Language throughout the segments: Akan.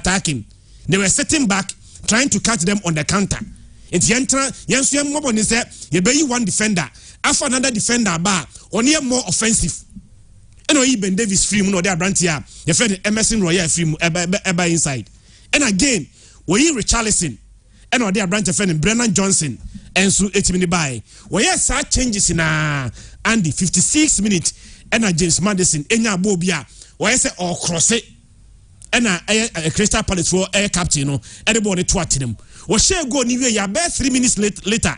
attacking. They were sitting back, trying to catch them on the counter. It's Yansu Mobon is there, you bay one defender, after another defender bar, only more offensive. And even Davis free, no, they are Brantia, you fed Emerson Royal free, Eba inside. And again, we Richarlison, and they are Brantia friend Brennan Johnson, and so 8 minutes by. We have such changes in Andy 56 minutes, and James Madison, Enya Bobia, why say all cross it. And a Crystal Palace for air captain, everybody twatting them. Or share go anywhere, you bet 3 minutes later.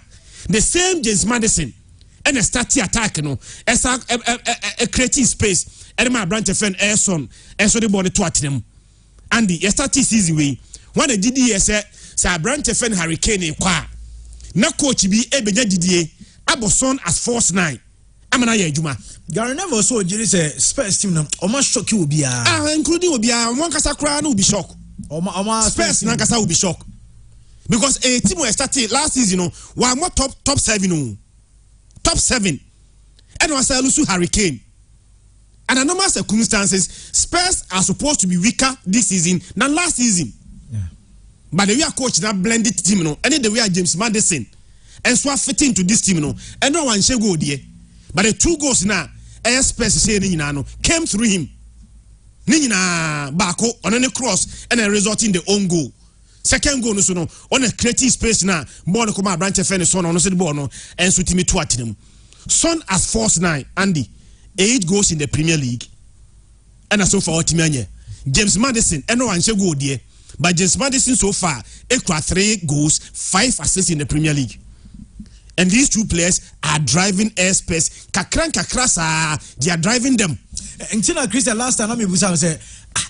The same James Madison and a starting attack, as a creative space, and my branch of friend Airson, and so the body twatting them. Andy, a starting season way. One a DDS say, branch of friend Hurricane, qua. Na coach be a beja DDA, Aboson as force 9. Amana Juma. Gary never saw Jerry say Spurs team or must shock you will be including will be one Casacra will be shocked. Spurs Nankasa will be shocked. Because a team was started last season, one more top 7. Top 7. And was a Lusu Hurricane. And under normal circumstances, Spurs are supposed to be weaker this season than last season. Yeah. But the way our coach that blended team, and the way James Madison and so fit into this team, and no one shall go there. But the 2 goals now, Spurs came through him. Nina Bako on any cross and a result in the own goal. Second goal no on a creative space now. More come out branch of son on the ball and so Timmy Twattinum. Son as force 9, Andy. 8 goals in the Premier League. And so far Timanya. James Madison and no one shall go there. But James Madison so far, 3 goals, 5 assists in the Premier League. And these 2 players are driving airspace. Kakrasa, they are driving them. Until Christian last time, I mean, we say,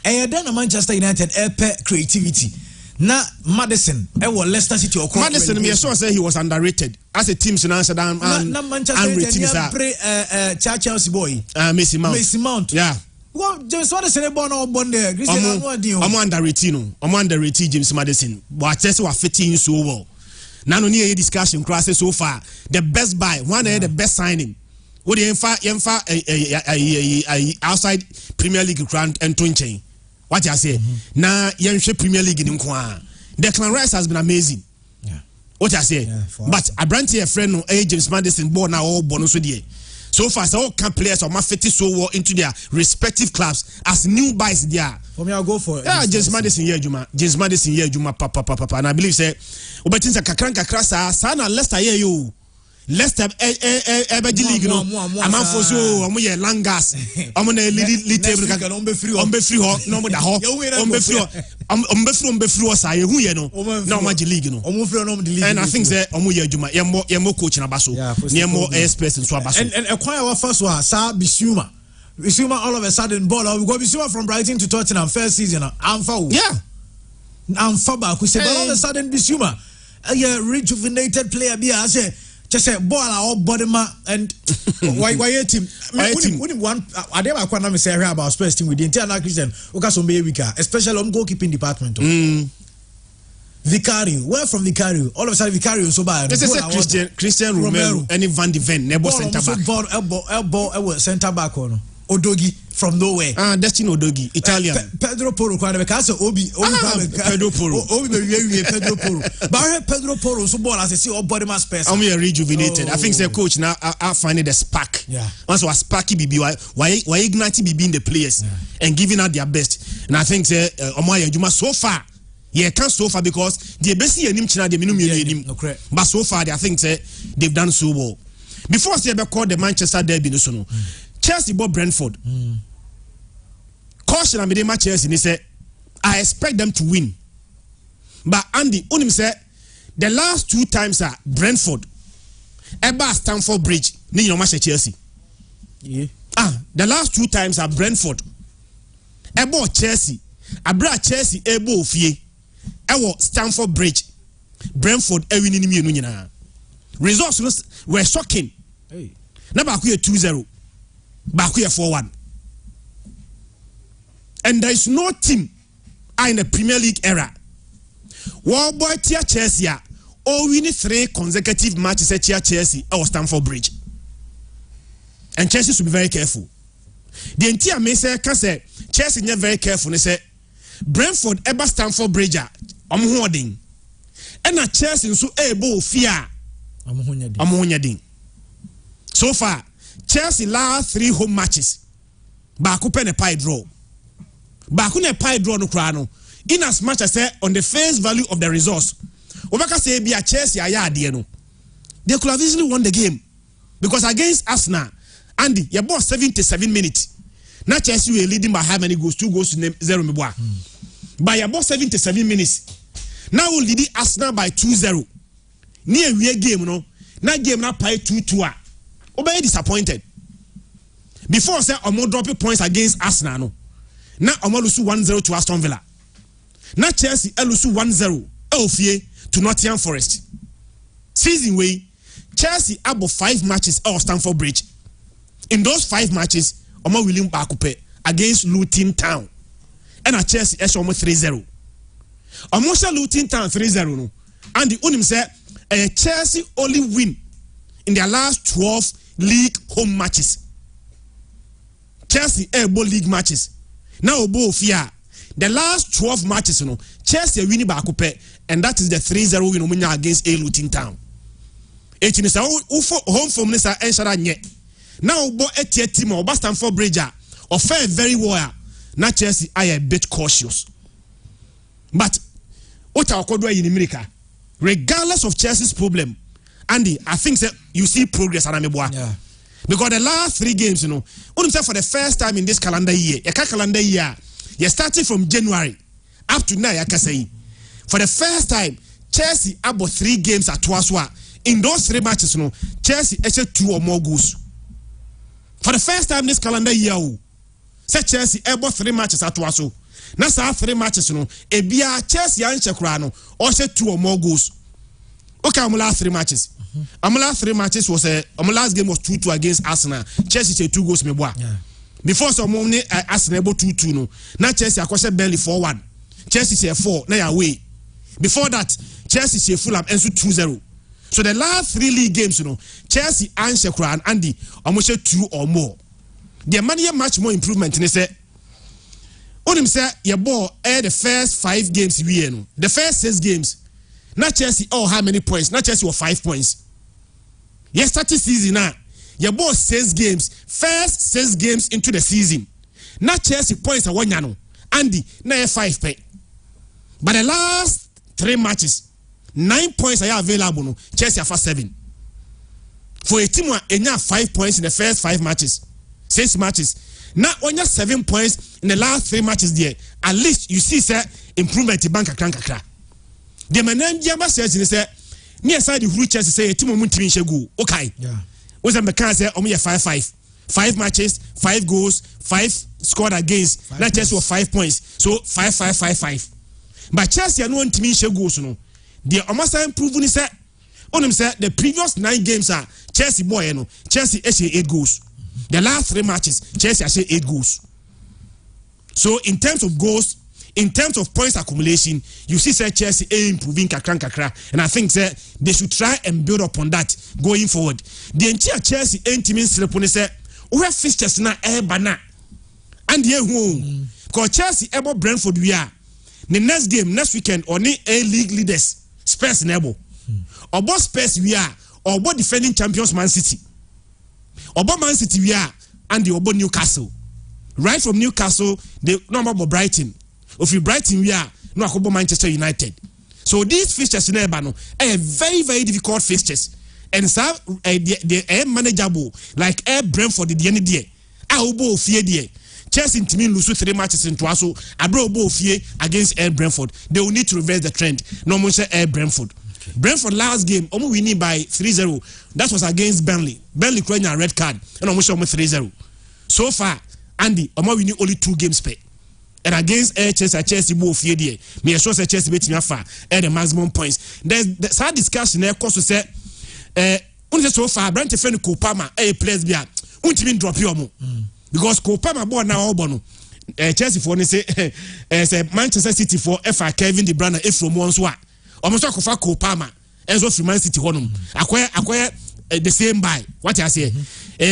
then Manchester United creativity. Now, Madison, Leicester City or Madison, me sure say he was underrated as a team in Amsterdam and Manchester Chelsea boy. Mason Mount. Mason Mount. Yeah. Well, James Madison born or born there. I'm underrated James Madison. But Chelsea were fitting so well. Now no need discussion crosses so far. The best buy, one the best signing. What the outside Premier League ground and twinching. What you say? Now Yenche Premier League in Kwa. Declan Rice has been amazing. Yeah. What you say? Yeah, but a branch here friend no James Madison born now all bonus with you. So far, all camp players are fitting so well into their respective clubs as new buys there. For me, I'll go for it. Yeah, James Madison here, Juma. James Madison here, Juma. Papa. And I believe say, Obetinsa Kakranka Krasa, Sana Leicester here you. Leicester Ebeji League no. Amanfoso, Amuye Langas, Amune Little table. Ombe free ho, no more da ho. Ombe free sa ye hu ye no. No Maji League no. And I think say Omuye Juma. Yemo coach na baso. Yemo airspace in so baso. And acquire our first one, Sa Bissouma. Bissouma all of a sudden ball. We got Bissouma from Brighton to Tottenham first season. Yeah. Amfaba, who said all of a sudden Bissouma, a rejuvenated player. Be I say. Just say ball our body ma and why team one I never quite say about Spurs team with the internal Christian Okasombe weaker, especially on goalkeeping department. Vicario, where from Vicario? All of a sudden Vicario so bad. This is Christian Romero, any Van de Ven, never center back. Elbow center back on Odogi from nowhere. Destiny Odogi, Italian. Pedro Porro, because Obi Pedro Porro. Pedro Porro. But Pedro Porro so ball as I see all body mass space. I'm rejuvenated. I think the coach now I find it a spark. Yeah. Once was sparky BB, why igniting BB in the players and giving out their best. And I think Omoya Juma so far. Yeah, can't so far because the best him China the minimum. But so far I think they've done so well. Before I called the Manchester Derby, no. Chelsea bought Brentford. Caution and Medema Chelsea, he said, I expect them to win. But Andy, Unim said, the last 2 times are Brentford, Eba Stamford Bridge, Nino Masha Chelsea. Yeah. The last 2 times are Brentford, Ebo Chelsea, Abra Chelsea, Ebo Fie, Ewo Stamford Bridge, Brentford, Ewin. Results were shocking. Hey. Number 2-0. Bakuya 4-1. And there is no team in the Premier League era. World Boy Tia Chelsea or winning 3 consecutive matches at Chelsea or Stamford Bridge. And Chelsea should be very careful. The entire Mesa can say Chelsea is very careful. They say Brentford eba Stamford Bridge omo hoden ena Chelsea nso ebo ofia omo honyadin. So far Chelsea last 3 home matches baako pe ne pie draw no kra no, in as much as say on the face value of the resource obaka say be a Chelsea aya no, they could have easily won the game because against Arsenal Andy your boss 77 minutes na Chelsea were leading by how many goals? 2 goals to 0 meboa. By your boss 77 minutes now we lead Arsenal by 2-0 near we game no na game na pie 2-2 obey disappointed before say omo drop points against Arsenal no na omo lose 1-0 to Aston Villa na Chelsea lose 1-0 ofie to Nottingham Forest. Season way Chelsea about 5 matches at Stamford Bridge. In those 5 matches omo willing back against Luton Town and at Chelsea almost 3-0 almost Luton Town 3-0 no, and the unim say Chelsea only win in their last 12 league home matches. Chelsea both league matches now obo fear the last 12 matches no Chelsea winning back and that is the 3-0 win against Luton Town. It is home from Nisa Enshara nye now obo etie team or Stamford Bridge or fair very well. Now Chelsea are a bit cautious. But what our code in America, regardless of Chelsea's problem, Andy, I think that you see progress and yeah. Because the last 3 games, you know, for the first time in this calendar year, you started from January up to now, I can say, for the first time, Chelsea about 3 games at Twaswa. In those 3 matches, you know, Chelsea actually 2 or more goals. For the first time this calendar year, say Chelsea about 3 matches at Twaso. Now, 3 matches, you know, Ebia Chelsea and Chekrano, or say 2 or more goals. Okay, our last 3 matches. Our last 3 matches was our last game was 2-2 against Arsenal. Chelsea say 2 goals meboa. Before some money Arsenal able 2-2 no. Now Chelsea acquire Burnley 4-1. Chelsea say 4 now away. Before that Chelsea say Fulham and so 2-0. So the last 3 league games, you know, Chelsea and Shekra and Andy almost 2 or more. The money much more improvement in the say. On him say your ball the first 5 games we know. The first 6 games. Not Chelsea how many points? Not Chelsea 5 points. Yes, starting season now. Your ball 6 games. First 6 games into the season. Not Chelsea points are 1 yano. Andy now 5 pay. But the last 3 matches, 9 points are available. No. Chelsea are for 7. For a team who 5 points in the first 5 matches, 6 matches. Now when you 7 points in the last 3 matches there, at least you see sir improvement in bank account. The man Jamba says in say near side the who Chelsea say a team won't finish go. Okay. Yeah. Was a mechanic say 5-5. 5 matches, 5 goals, 5 scored against. Not Chelsea 5 points. So 5-5-5-5. But Chelsea are no one finish goals no. The almost improving is that on him said the previous 9 games are Chelsea boy no. Chelsea actually 8 goals. The last 3 matches Chelsea actually 8 goals. So in terms of goals, in terms of points accumulation, you see say Chelsea improving kakra, and I think say they should try and build upon that going forward. The entire Chelsea team in Slepone say we have fixtures na bana and the home because Chelsea about Brentford we are the next game next weekend or the league leaders Spurs nebo or both Spurs we are or both defending champions Man City or both Man City we are and the about Newcastle right from Newcastle the number of Brighton. If you Brighton we are no akobo Manchester United. So these fixtures in Ebano are very very difficult fixtures and so they manageable like Brentford the end there. Obo fie there. Chelsea team lose 3 matches in Twaso. Abro Obo fie against Brentford. They will need to reverse the trend. No more say Brentford. Okay. Brentford last game almost winning by 3-0. That was against Burnley. Burnley crowing a red card and almost 3-0. So far Andy almost winning only 2 games per. And against Chelsea both here there. Me sure say Chelsea beat me far at the maximum points. There's sad discussion there cause to say only so far Brent friend Kopama players bia won't even drop you mo. Because Kopama boy now obono Chelsea for say say Manchester City for FA Kevin De Bruyne from one so almost kofa Kopama enzo from Man City honum acquire the same buy what I say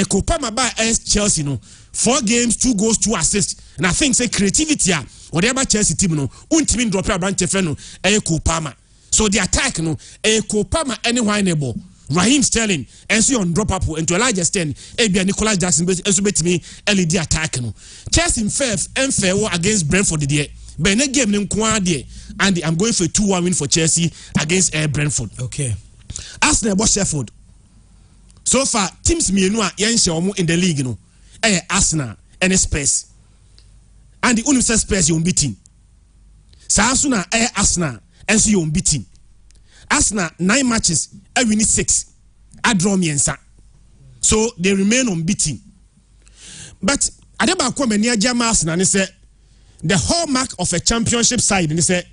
Kopama buy Chelsea no 4 games 2 goals 2 assists and I think say creativity whatever Chelsea team no untimi drop a branch friend no Kopama. So the attack no Kopama anywhere enable Raheem Sterling and so on drop up into a larger extent Nicolas Jackson betimi LED attack no Chelsea in fair war against Brentford the but in game nim kwa there and I'm going for a 2-1 win for Chelsea against Brentford. Okay. Arsenal boss Sheffield. So far teams mienu a yenhye omo in the league no Arsenal and Spurs. And the Universal Spurs you unbeaten. Sasuna Arsenal and so you unbeaten. Arsenal 9 matches, I win 6. I draw miensa. So they remain unbeaten. But Adeba Kwame Jama Arsenal and say the hallmark of a championship side and they say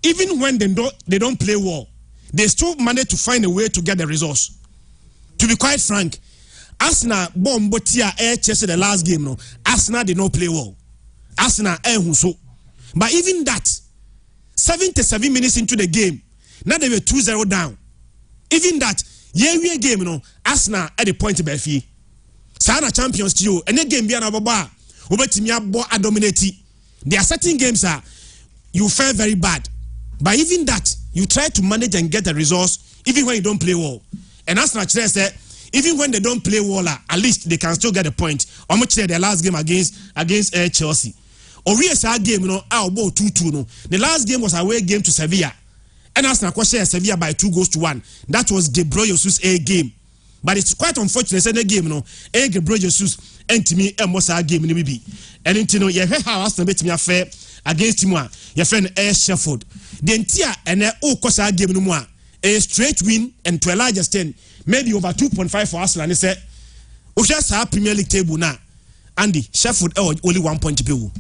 even when they don't play well, they still manage to find a way to get the results. To be quite frank, Arsenal bomb botia Chelsea the last game no. Arsenal did not play well. Arsenal so. But even that 77 minutes into the game, now they were 2-0 down. Even that, we game no, Arsenal at the point of fee. Sana champions to you, and the game be an ababa. Ubetimia bo dominate. There are certain games you fare very bad. But even that, you try to manage and get the results, even when you don't play well. And Arsenal said, even when they don't play well, at least they can still get a point. How much their last game against Chelsea? Or we as our game, our ball 2-2. No, the last game was away game to Sevilla. And Arsenal share Sevilla by 2-1. That was Gabriel Jesus A game. But it's quite unfortunate that the game, Gabriel Jesus and me and Mosa game in the BB. And you know, how Arsenal bet me a fair against Timwa, your friend Sheffield. The entire and Kosa game no more. A straight win and to a large extent, maybe over 2.5 for Arsenal. And they said, we just have Premier League table now. Andy, Sheffield only 1 point to pay.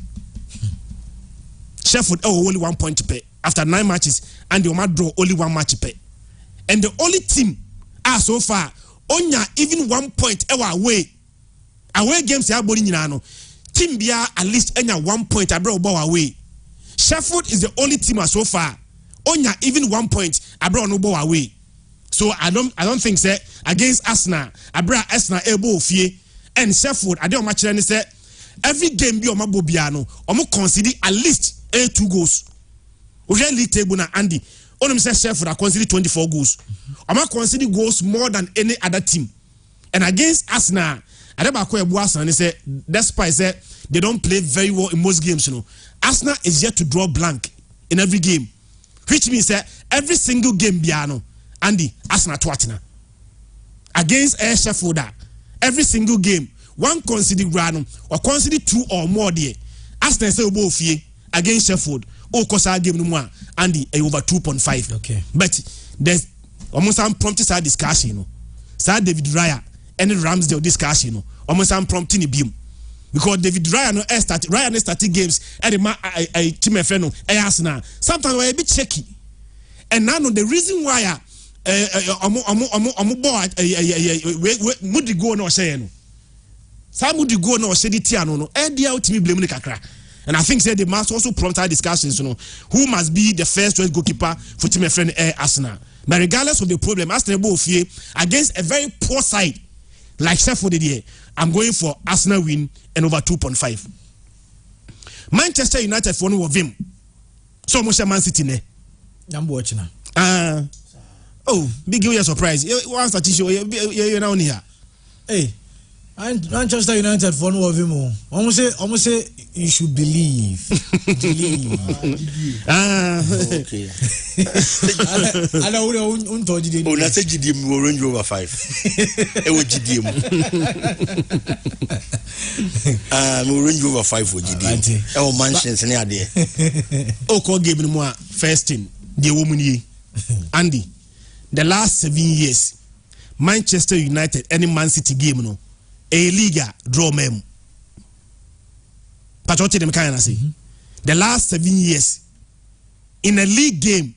Sheffield only 1 point to pay. After 9 matches, and the Omar draw only 1 match to pay. And the only team so far, onya even 1 point away. Away games ya body nyina team bia at least enya 1 point abroad away. Sheffield is the only team so far. Onya even 1 point abroad no ball away. So I don't think say against Arsenal, abroad Arsenal able fie and Sheffield I don't match any say every game be omabo bia no omo concede at least 2 goals. Oje league table na Andy. Only say Sheffield are conceded 24 goals. Omo concede goals more than any other team. And against Arsenal, Arsenal say despite say they don't play very well in most games, Arsenal is yet to draw blank in every game. Which means that every single game biano, Andy, Arsenal twatina. Against Sheffield, every single game, one conceded ground or conceded 2 or more there. Arsenal say both fie against Sheffield. Kosa game no more, Andy over 2.5. Okay. But there's almost some prompted side discussion, Sir David Raya and Ramsdale discussion, almost some prompting beam. Because David Ryan started games at the team friend Arsenal. Sometimes we're a bit shaky. And now the reason why Moody go no saying. Some Moody go no say the Tiano no. To me blame the kakra. And I think they must also prompt our discussions, who must be the first choice goalkeeper for team friend Arsenal. But regardless of the problem, Arsenal against a very poor side like Sheffield did, I'm going for Arsenal win and over 2.5. Manchester United for one of him. So much Man City ne. I'm watching now. Big you surprise. What's that issue? You're now here. Hey. Manchester United for one of him. Almost say you should believe. Okay. I don't told you. Oh, that's a GDM will Range Rover 5. It was GDM. Range Rover 5 for GDM. Oh, mansions near there. Call game more first thing. The woman ye. Andy, the last 7 years, Manchester United any Man City game no. A Liga draw mem. Patriotic them kind of say. The last 7 years in a league game,